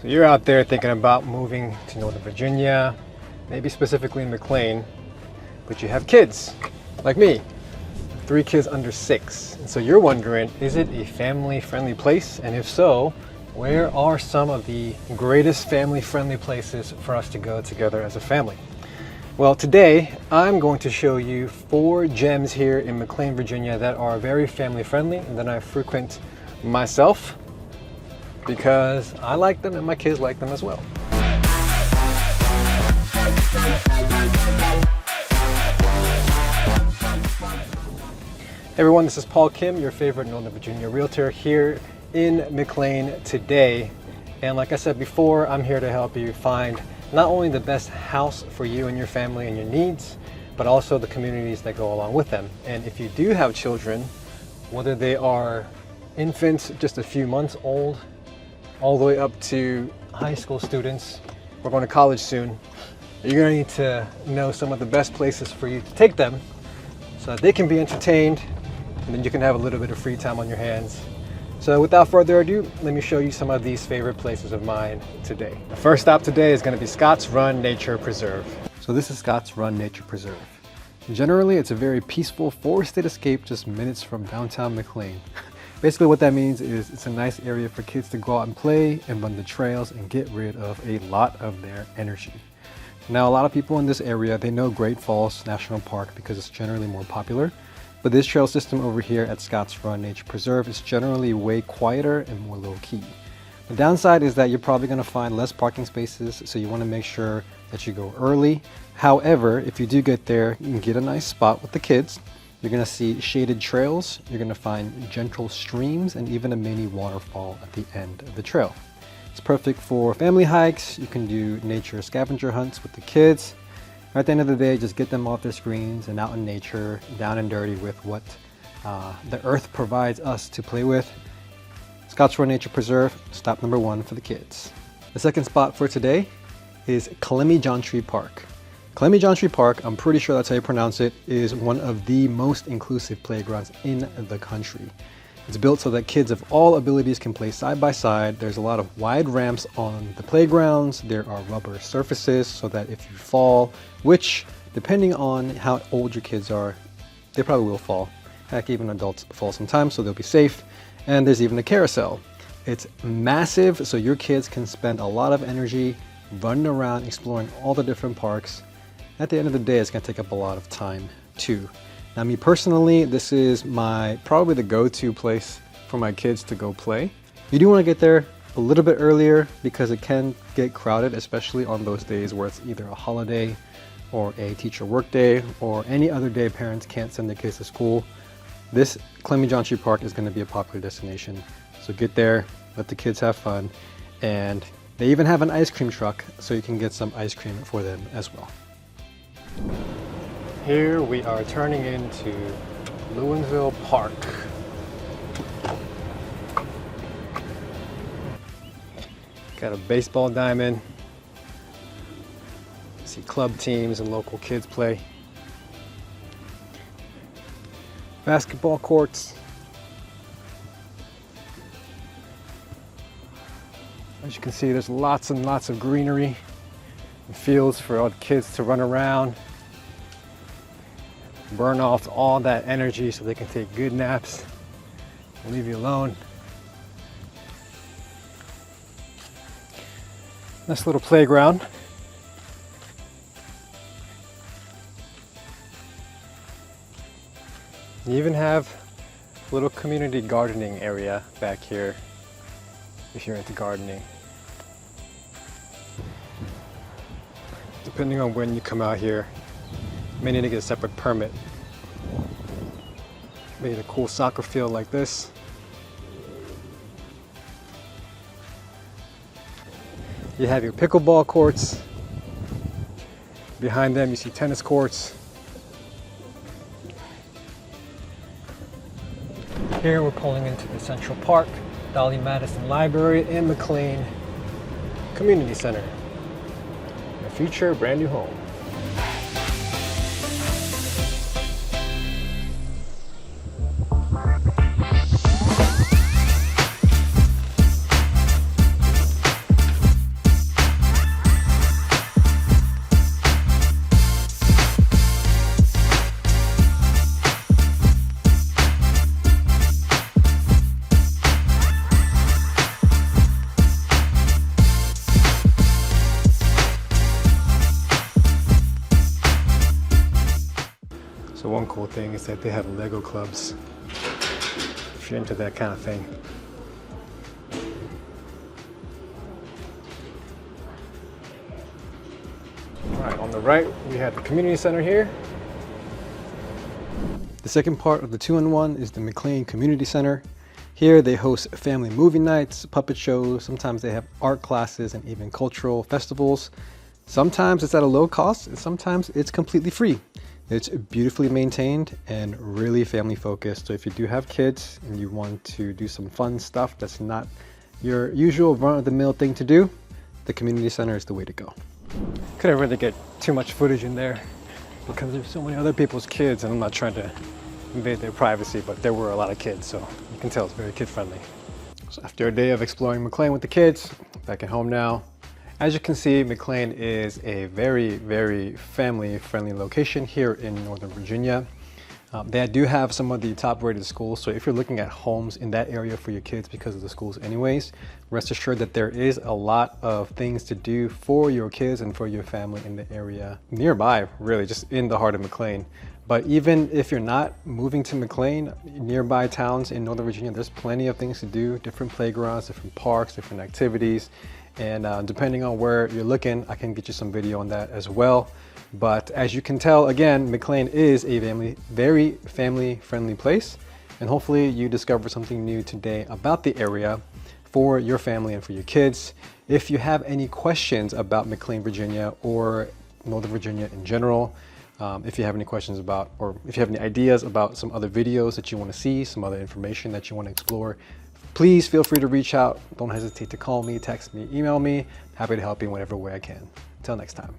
So you're out there thinking about moving to Northern Virginia, maybe specifically in McLean, but you have kids, like me, 3 kids under 6. And so you're wondering, is it a family-friendly place? And if so, where are some of the greatest family-friendly places for us to go together as a family? Well, today I'm going to show you 4 gems here in McLean, Virginia that are very family-friendly and that I frequent myself because I like them and my kids like them as well. Hey everyone, this is Paul Kim, your favorite Northern Virginia realtor here in McLean today. And like I said before, I'm here to help you find not only the best house for you and your family and your needs, but also the communities that go along with them. And if you do have children, whether they are infants, just a few months old, all the way up to high school students, we're going to college soon, you're going to need to know some of the best places for you to take them so that they can be entertained and then you can have a little bit of free time on your hands. So without further ado, let me show you some of these favorite places of mine today. The first stop today is going to be Scotts Run Nature Preserve. So this is Scotts Run Nature Preserve. Generally, it's a very peaceful forested escape just minutes from downtown McLean. Basically what that means is it's a nice area for kids to go out and play and run the trails and get rid of a lot of their energy. Now a lot of people in this area, they know Great Falls National Park because it's generally more popular. But this trail system over here at Scotts Run Nature Preserve is generally way quieter and more low-key. The downside is that you're probably going to find less parking spaces, so you want to make sure that you go early. However, if you do get there, you can get a nice spot with the kids. You're going to see shaded trails, you're going to find gentle streams, and even a mini waterfall at the end of the trail. It's perfect for family hikes. You can do nature scavenger hunts with the kids. At the end of the day, just get them off their screens and out in nature, down and dirty with what the earth provides us to play with. Scotts Run Nature Preserve, stop number 1 for the kids. The second spot for today is Clemyjontri Park. Clemyjontri Park, I'm pretty sure that's how you pronounce it, is one of the most inclusive playgrounds in the country. It's built so that kids of all abilities can play side by side. There's a lot of wide ramps on the playgrounds. There are rubber surfaces so that if you fall, which depending on how old your kids are, they probably will fall. Heck, even adults fall sometimes, so they'll be safe. And there's even a carousel. It's massive, so your kids can spend a lot of energy running around, exploring all the different parks. At the end of the day, it's gonna take up a lot of time too. Now me personally, this is probably the go-to place for my kids to go play. You do wanna get there a little bit earlier because it can get crowded, especially on those days where it's either a holiday or a teacher work day or any other day parents can't send their kids to school. This Clemyjontri Park is gonna be a popular destination. So get there, let the kids have fun, and they even have an ice cream truck so you can get some ice cream for them as well. Here we are turning into Lewinsville Park. Got a baseball diamond. See club teams and local kids play. Basketball courts. As you can see, there's lots and lots of greenery and fields for all the kids to run around, burn off all that energy so they can take good naps and leave you alone. Nice little playground. You even have a little community gardening area back here if you're into gardening. Depending on when you come out here, you may need to get a separate permit. Made a cool soccer field like this. You have your pickleball courts. Behind them you see tennis courts. Here we're pulling into the Central Park, Dolley Madison Library, and McLean Community Center. A future brand new home. one cool thing is that they have Lego clubs, if you're into that kind of thing. All right, on the right, we have the community center here. The second part of the two-in-one is the McLean Community Center. Here they host family movie nights, puppet shows, sometimes they have art classes and even cultural festivals. Sometimes it's at a low cost and sometimes it's completely free. It's beautifully maintained and really family focused. So if you do have kids and you want to do some fun stuff that's not your usual run-of-the-mill thing to do, the community center is the way to go. Couldn't really get too much footage in there because there's so many other people's kids and I'm not trying to invade their privacy, but there were a lot of kids, so you can tell it's very kid friendly. So after a day of exploring McLean with the kids, back at home now. As you can see, McLean is a very, very family friendly location here in Northern Virginia. They do have some of the top rated schools, so if you're looking at homes in that area for your kids because of the schools anyways, rest assured that there is a lot of things to do for your kids and for your family in the area nearby, really just in the heart of McLean. But even if you're not moving to McLean, nearby towns in Northern Virginia, there's plenty of things to do, different playgrounds, different parks, different activities. And depending on where you're looking, I can get you some video on that as well. But as you can tell, again, McLean is a very family friendly place. And hopefully you discover something new today about the area for your family and for your kids. If you have any questions about McLean, Virginia or Northern Virginia in general, if you have any questions about, or if you have any ideas about some other videos that you want to see, some other information that you want to explore, please feel free to reach out. Don't hesitate to call me, text me, email me. Happy to help you in whatever way I can. Until next time.